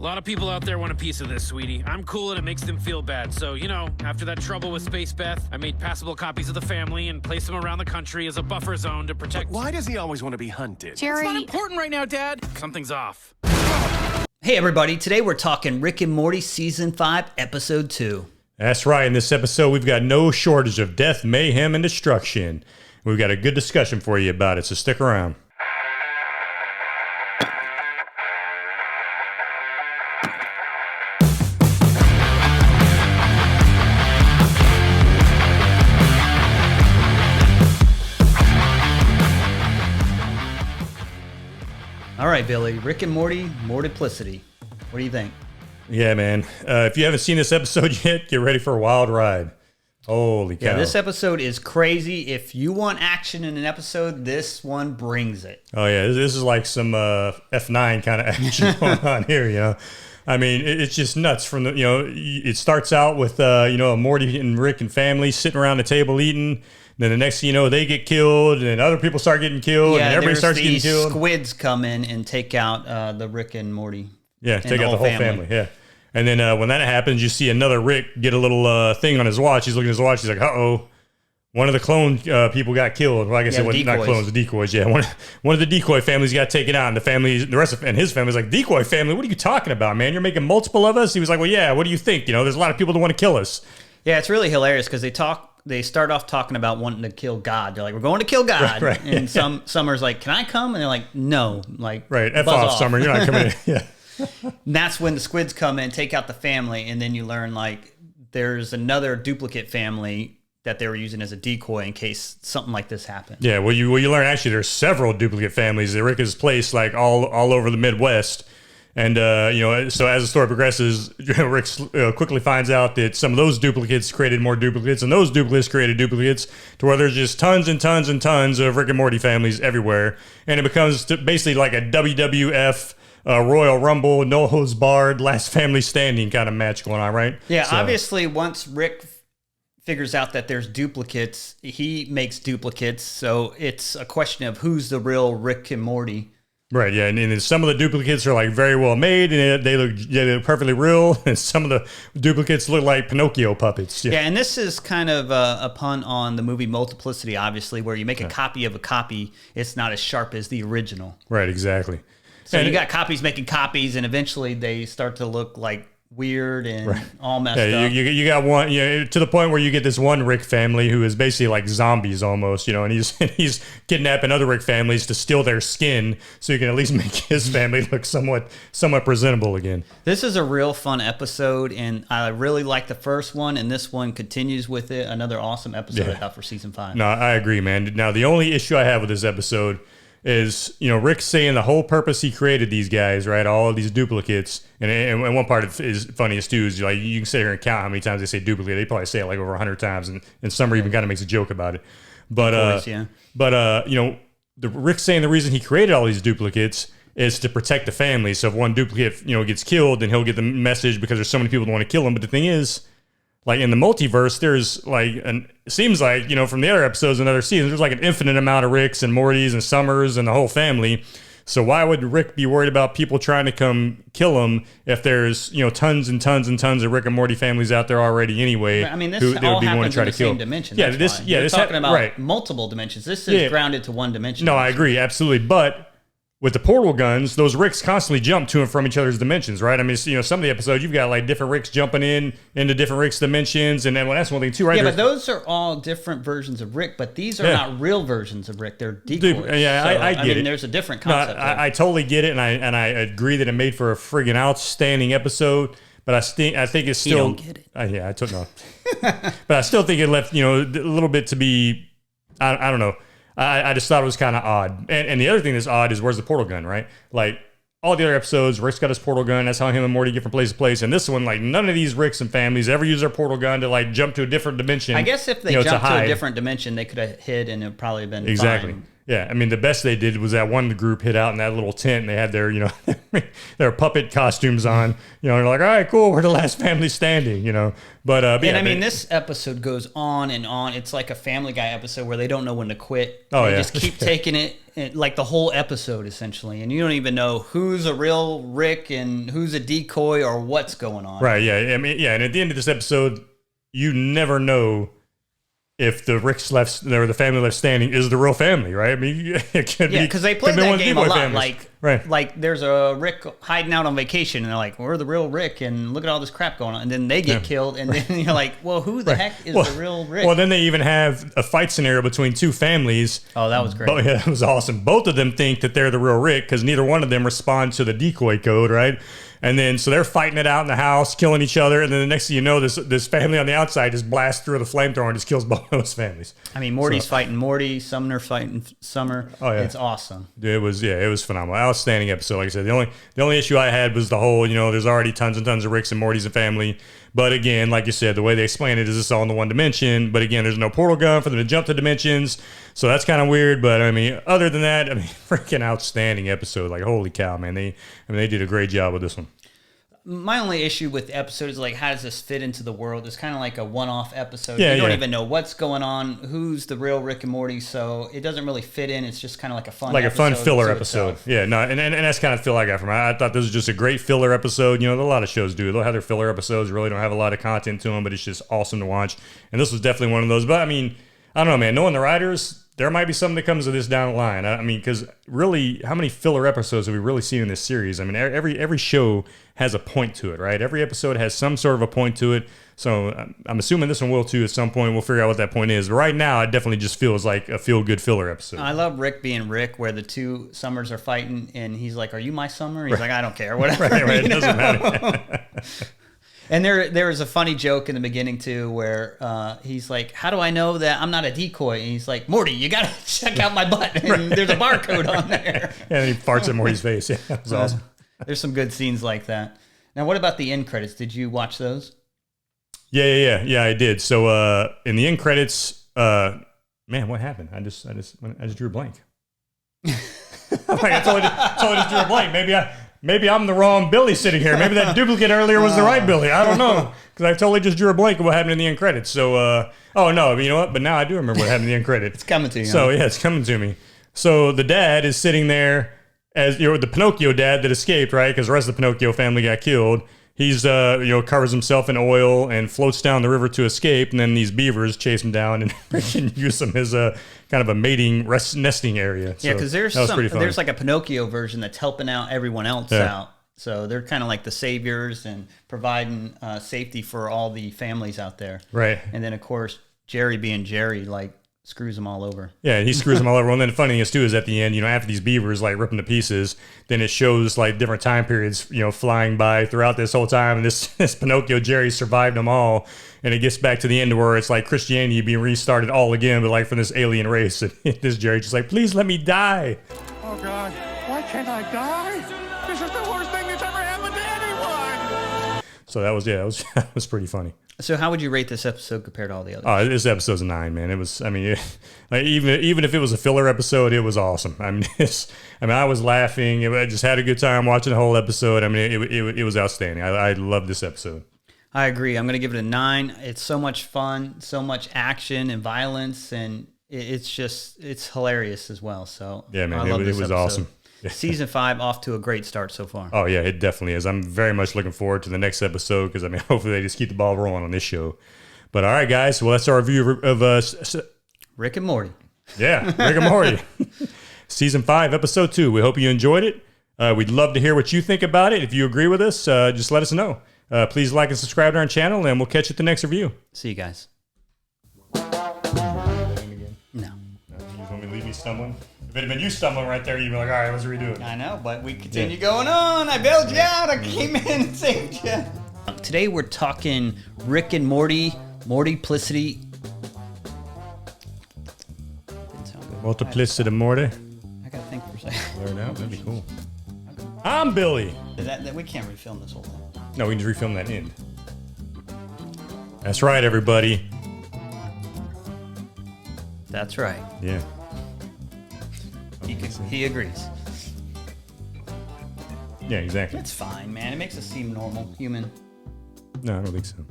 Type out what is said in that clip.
A lot of people out there want a piece of this, sweetie. I'm cool and it makes them feel bad. So, after that trouble with Space Beth, I made passable copies of the family and placed them around the country as a buffer zone to protect... Why does he always want to be hunted? Jerry... It's not important right now, Dad. Something's off. Hey, everybody. Today we're talking Rick and Morty Season 5, Episode 2. That's right. In this episode, we've got no shortage of death, mayhem, and destruction. We've got a good discussion for you about it, so stick around. All right, Billy. Rick and Morty, Mortyplicity. What do you think? Yeah, man. If you haven't seen this episode yet, get ready for a wild ride. Holy cow. Yeah, this episode is crazy. If you want action in an episode, this one brings it. Oh, yeah. This is like some F9 kind of action going on here, I mean, it's just nuts. From the, it starts out with, Morty and Rick and family sitting around the table eating. Then the next thing you know, they get killed, and then other people start getting killed, and everybody starts getting killed. Squids come in and take out the Rick and Morty. Yeah, take out the whole family. Yeah. And then when that happens, you see another Rick get a little thing on his watch. He's looking at his watch. He's like, uh-oh, one of the clone people got killed. Well, I guess not clones, the decoys. Yeah, one of the decoy families got taken out, and his family's like, decoy family? What are you talking about, man? You're making multiple of us? He was like, well, yeah, what do you think? There's a lot of people that want to kill us. Yeah, it's really hilarious because they start off talking about wanting to kill God. They're like, we're going to kill God. Right. And Summer's like, can I come? And they're like, no. Like, right, F off, Summer. You're not coming in. Yeah. And that's when the squids come in, take out the family, and then you learn, like, there's another duplicate family that they were using as a decoy in case something like this happened. Yeah, well, you learn, actually, there's several duplicate families that Rick has placed, like, all over the Midwest. And, so as the story progresses, Rick quickly finds out that some of those duplicates created more duplicates, and those duplicates created duplicates, to where there's just tons and tons and tons of Rick and Morty families everywhere. And it becomes basically like a WWF Royal Rumble, no holds barred, last family standing kind of match going on, right? Yeah, so obviously, once Rick figures out that there's duplicates, he makes duplicates. So it's a question of who's the real Rick and Morty. Right, yeah, and some of the duplicates are like very well made, and they look perfectly real, and some of the duplicates look like Pinocchio puppets. Yeah, and this is kind of a pun on the movie Mortyplicity, obviously, where you make a copy of a copy, it's not as sharp as the original. Right, exactly. So you got copies making copies, and eventually they start to look like weird and all messed up. You got one, to the point where you get this one Rick family who is basically like zombies almost, and he's kidnapping other Rick families to steal their skin so you can at least make his family look somewhat presentable again. This is a real fun episode, and I really like the first one, and this one continues with it. Another awesome episode I thought for season 5. No, I agree, man. Now, the only issue I have with this episode is, Rick saying the whole purpose he created these guys, right? All of these duplicates. And one part is funniest too is like you can sit here and count how many times they say duplicate. They probably say it like over 100 times, and Summer even kind of makes a joke about it. But the Rick saying the reason he created all these duplicates is to protect the family. So if one duplicate gets killed, then he'll get the message because there's so many people that want to kill him. But the thing is, like in the multiverse, there's like it seems like, from the other episodes and other seasons, there's like an infinite amount of Ricks and Mortys and Summers and the whole family. So why would Rick be worried about people trying to come kill him if there's, tons and tons and tons of Rick and Morty families out there already anyway? I mean, this all happens in the same dimension. Yeah, We're talking about multiple dimensions. This is grounded to one dimension. No, I agree, absolutely. But with the portal guns, those Ricks constantly jump to and from each other's dimensions, right? I mean, some of the episodes, you've got like different Ricks jumping into different Ricks' dimensions, and then that's one thing too, right? Yeah, but those are all different versions of Rick, but these are not real versions of Rick. They're decoys. I get it. There's a different concept. No, I totally get it, and I agree that it made for a friggin' outstanding episode. But I think it's still. You don't get it. I took no. But I still think it left a little bit to be. I don't know. I just thought it was kind of odd. And the other thing that's odd is where's the portal gun, right? Like, all the other episodes, Rick's got his portal gun. That's how him and Morty get from place to place. And this one, like, none of these Ricks and families ever use their portal gun to, like, jump to a different dimension. I guess if they jumped to a different dimension, they could have hid and it would probably have been fine. Yeah, I mean, the best they did was that one group hid out in that little tent, and they had their, their puppet costumes on. They're like, all right, cool, we're the last family standing, But I mean, this episode goes on and on. It's like a Family Guy episode where they don't know when to quit. Oh, They yeah. just keep taking it, like the whole episode, essentially. And you don't even know who's a real Rick and who's a decoy or what's going on. Right, yeah. I mean, yeah, and at the end of this episode, you never know if the Ricks left or the family left standing is the real family, right? I mean, it could be. Yeah, because they played could be one that of the game a decoy lot. families. Like there's a Rick hiding out on vacation, and they're like, "We're the real Rick," and look at all this crap going on. And then they get killed, and then you're like, "Well, who the heck is the real Rick?" Well, then they even have a fight scenario between two families. Oh, that was great. Oh, yeah, that was awesome. Both of them think that they're the real Rick because neither one of them respond to the decoy code, right? And then, so they're fighting it out in the house, killing each other. And then the next thing you know, this family on the outside just blasts through the flamethrower and just kills both those families. I mean, Morty's fighting Morty, Sumner fighting Summer. Oh, yeah. It's awesome. It was phenomenal. Outstanding episode. Like I said, the only issue I had was the whole, there's already tons and tons of Ricks and Mortys and family. But again, like you said, the way they explain it is it's all in the one dimension. But again, there's no portal gun for them to jump to dimensions. So that's kind of weird. But I mean, other than that, freaking outstanding episode. Like, holy cow, man. They did a great job with this one. My only issue with the episode is like, how does this fit into the world? It's kind of like a one-off episode. Yeah, you don't yeah. even know what's going on, who's the real Rick and Morty, so it doesn't really fit in. It's just kind of like a fun Like a fun filler to episode. itself. Yeah, no, and that's kind of feel I got from it. I thought this was just a great filler episode. A lot of shows do. They'll have their filler episodes, really don't have a lot of content to them, but it's just awesome to watch. And this was definitely one of those. But I mean, I don't know, man. Knowing the writers, there might be something that comes of this down the line. I mean, because really, how many filler episodes have we really seen in this series? I mean, every show has a point to it, right? Every episode has some sort of a point to it. So I'm assuming this one will too at some point. We'll figure out what that point is. But right now, it definitely just feels like a feel-good filler episode. I love Rick being Rick, where the two Summers are fighting, and he's like, "Are you my Summer?" He's like, "I don't care, whatever." Right, it doesn't matter. And there was a funny joke in the beginning too, where he's like, "How do I know that I'm not a decoy?" And he's like, "Morty, you gotta check out my butt, and there's a barcode on there." And he farts at Morty's face. Yeah, that was awesome. There's some good scenes like that. Now, what about the end credits? Did you watch those? Yeah, I did. So in the end credits, man, what happened? I just drew a blank. I totally just drew a blank. Maybe I'm the wrong Billy sitting here. Maybe that duplicate earlier was the right Billy. I don't know, because I totally just drew a blank of what happened in the end credits. So, oh no, you know what? But now I do remember what happened in the end credits. It's coming to you. So yeah, it's coming to me. So the dad is sitting there as the Pinocchio dad that escaped, right? Because the rest of the Pinocchio family got killed. He's covers himself in oil and floats down the river to escape, and then these beavers chase him down and freaking use him as a kind of a mating nesting area. So yeah, because there's pretty fun. there's like a Pinocchio version that's helping out everyone else out. So they're kind of like the saviors and providing safety for all the families out there. Right. And then of course Jerry being Jerry, like, screws them all over. Yeah, he screws them all over. And then the funny thing is too is at the end, after these beavers like rip them to pieces, then it shows like different time periods, flying by throughout this whole time. And this Pinocchio Jerry survived them all. And it gets back to the end where it's like Christianity being restarted all again, but like for this alien race. And this Jerry just like, please let me die. Oh, God. Why can't I die? This is the worst thing that's ever happened to anyone. So that was pretty funny. So how would you rate this episode compared to all the others? Oh, this episode's a 9, man. It was, like even if it was a filler episode, it was awesome. I was laughing. I just had a good time watching the whole episode. It was outstanding. I love this episode. I agree. I'm going to give it a 9. It's so much fun, so much action and violence, and it's hilarious as well. So Yeah, man, I love it this was episode. awesome. Season 5 off to a great start so far. Oh, yeah, it definitely is. I'm very much looking forward to the next episode because, hopefully they just keep the ball rolling on this show. But all right, guys, well, that's our review of Rick and Morty. Yeah, Rick and Morty. Season 5, Episode 2. We hope you enjoyed it. We'd love to hear what you think about it. If you agree with us, just let us know. Please like and subscribe to our channel, and we'll catch you at the next review. See you guys. No. You just want me to leave me stumbling? If it had been you stumbling right there, you'd be like, all right, let's redo it. I know, but we continue going on. I bailed you out. I came in and saved you. Today we're talking Rick and Morty, Mortyplicity. Didn't sound good. Multiplicity Morty. I gotta think for a second. Learn out. That'd be cool. I'm Billy. That we can't refilm this whole thing. No, we can just refilm that end. That's right, everybody. That's right. Yeah. he agrees. Yeah, exactly. It's fine, man. It makes us seem normal, human. No, I don't think so.